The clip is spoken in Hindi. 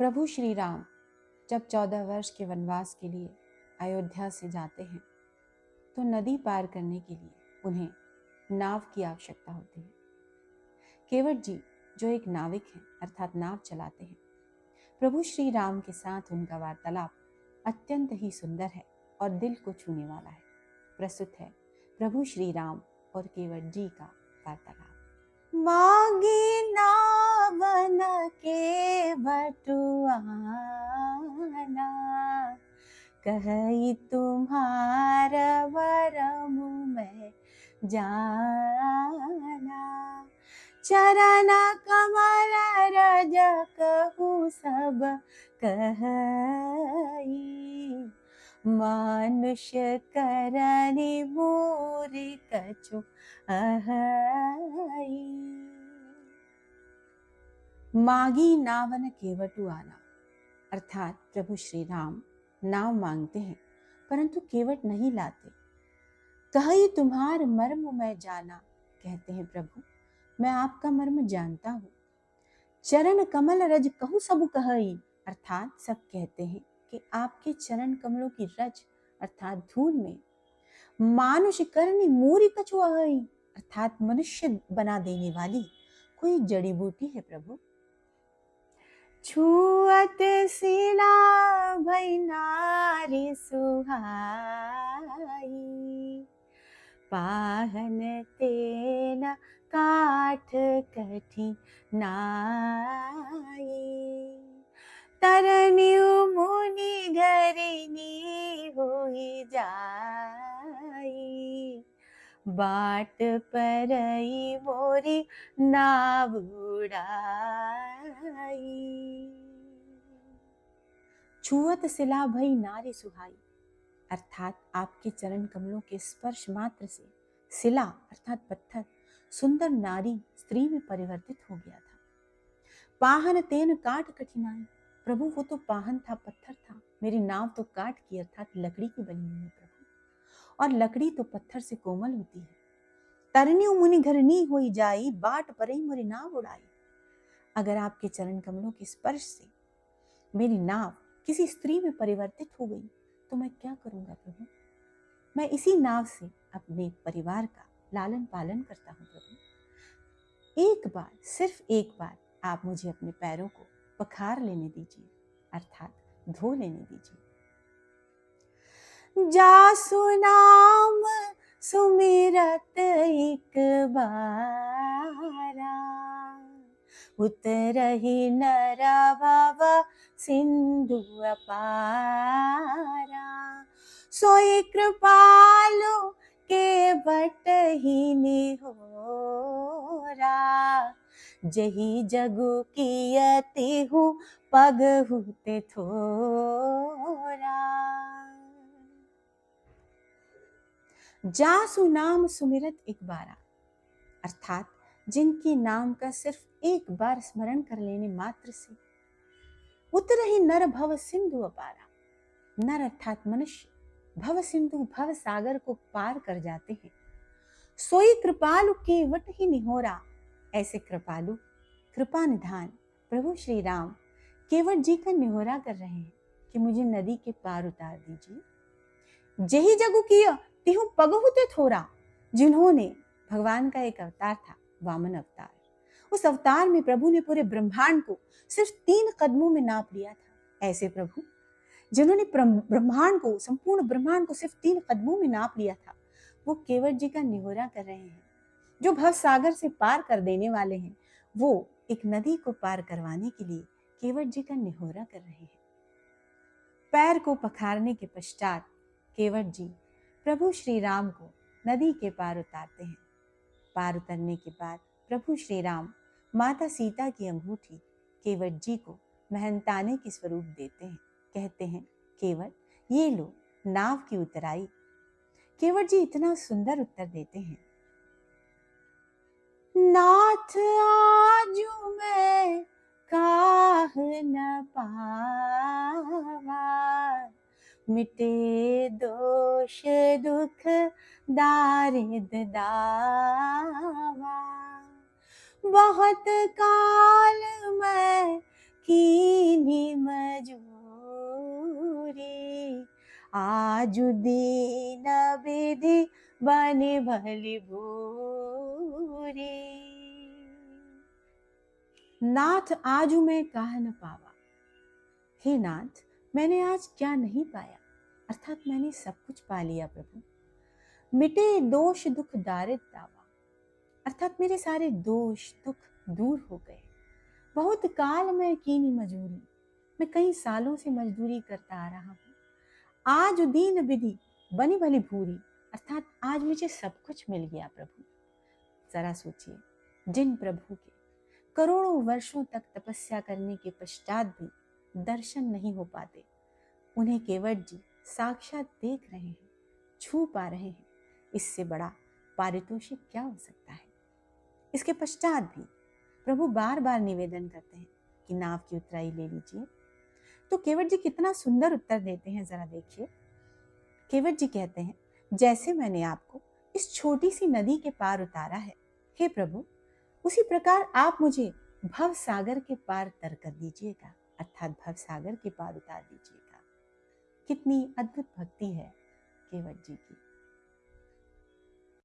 प्रभु श्री राम जब 14 वर्ष के वनवास के लिए अयोध्या से जाते हैं तो नदी पार करने के लिए उन्हें नाव की आवश्यकता होती है। केवट जी जो एक नाविक हैं अर्थात नाव चलाते हैं, प्रभु श्री राम के साथ उनका वार्तालाप अत्यंत ही सुंदर है और दिल को छूने वाला है। प्रस्तुत है प्रभु श्री राम और केवट जी का वार्तालाप। मांगी नावन के बटुआना, कही तुम्हार वरम में जाना। चरण कमल रज कहूँ सब कही, मनुष्य करनी मोरी कछु अहई। मागी नावन केवटु आना अर्थात प्रभु श्री राम नाव मांगते हैं परंतु केवट नहीं लाते। कही तुम्हार मर्म मैं जाना, कहते हैं प्रभु मैं आपका मर्म जानता हूँ। चरण कमल रज कहूँ सब कहई अर्थात सब कहते हैं कि आपके चरण कमलों की रज अर्थात धूल में मानुष करनी मूरी कछु अहई अर्थात मनुष्य बना देने वाली कोई जड़ी बूटी है प्रभु। छुअत सिला भई नारी सुहाई, पाहन तेन काठ कठिनाई। तरनियु मुनि घरिनी हुई जाई, बाट परई मोरी नाव उड़ाई। छुअत सिला भई नारी सुहाई अर्थात आपके चरण कमलों के स्पर्श मात्र से सिला अर्थात पत्थर सुंदर नारी स्त्री में परिवर्तित हो गया था। पाहन तेन काट कठिनाई, प्रभु वो तो पाहन था, पत्थर था, मेरी नाव तो काट की अर्थात लकड़ी की बनी हुई है प्रभु, और लकड़ी तो पत्थर से कोमल होती है। तरनियु मुनि घरनी होई जाई, बाट परई मोरी नाव उड़ाई। अगर आपके चरण कमलों के स्पर्श से मेरी नाव किसी स्त्री में परिवर्तित हो गई तो मैं क्या करूंगा प्रभु। मैं इसी नाव से अपने परिवार का लालन पालन करता हूँ प्रभु। एक बार, सिर्फ एक बार आप मुझे अपने पैरों को पखार लेने दीजिए अर्थात धो लेने दीजिए। जासु नाम सुमिरत एक बारा, उतरहि नर भव सिंधु अपारा। सोई कृपालु के बटहि निहोरा, जही जगु कियति हूँ पग हुते थोरा। जासु नाम सुमिरत एक बारा अर्थात जिनके नाम का सिर्फ एक बार स्मरण कर लेने मात्र से उतरहि नर भव सिंधु अपारा, नर अर्थात मनुष्य भव सिंधु भव सागर को पार कर जाते हैं। सोई कृपालु केवट ही निहोरा, ऐसे कृपालु कृपा निधान प्रभु श्री राम केवट जी का निहोरा कर रहे हैं कि मुझे नदी के पार उतार दीजिए। जेहि जगु किया तिहु पगहुते थोरा, जिन्होंने भगवान का एक अवतार था वामन अवतार, उस अवतार में प्रभु ने पूरे ब्रह्मांड को सिर्फ 3 कदमों में नाप लिया था। ऐसे प्रभु जिन्होंने ब्रह्मांड को, संपूर्ण ब्रह्मांड को सिर्फ 3 कदमों में नाप लिया था, वो केवट जी का निहोरा कर रहे हैं। जो भव सागर से पार कर देने वाले हैं, वो एक नदी को पार करवाने के लिए केवट जी का निहोरा कर रहे हैं। पैर को पखारने के पश्चात केवट जी प्रभु श्री राम को नदी के पार उतारते हैं। पार उतरने के बाद प्रभु श्री राम माता सीता की अंगूठी केवट जी को मेहनताने के स्वरूप देते हैं। कहते हैं केवट ये लो नाव की उतराई। केवट जी इतना सुंदर उत्तर देते हैं, नाथ आजू मैं काह न पावा, मिटे दोष दुख दारिद दावा। बहुत काल मैं कीनी आजु दीन विधि बने भली भूरी। नाथ आजु मैं काह न पावा, हे नाथ मैंने आज क्या नहीं पाया, अर्थात मैंने सब कुछ पा लिया प्रभु। मिटे दोष दुख दारिद दावा, अर्थात मेरे सारे दोष दुख दूर हो गए। बहुत काल मैं कीनी मजूरी, मैं कई सालों से मजदूरी करता आ रहा हूँ। आज दीन विधि बनी भली भूरी, अर्थात आज मुझे सब कुछ मिल गया प्रभु। जरा सोचिए, जिन प्रभु के करोड़ों वर्षों तक तपस्या करने के पश्चात भी दर्शन नहीं हो पाते, उन्हें केवट जी साक्षात देख रहे हैं, छू पा रहे हैं, इससे बड़ा पारितोषिक क्या हो सकता है। इसके पश्चात भी प्रभु बार बार निवेदन करते हैं कि नाव की उतराई ले लीजिए। तो केवट जी कितना सुंदर उत्तर देते हैं, जरा देखिए। केवट जी कहते हैं, जैसे मैंने आपको इस छोटी सी नदी के पार उतारा है, हे प्रभु, उसी प्रकार आप मुझे भव सागर के पार तर कर दीजिएगा, अर्थात भव सागर के पार उतार दीजिएगा। कितनी अद्भुत भक्ति है केवट जी की।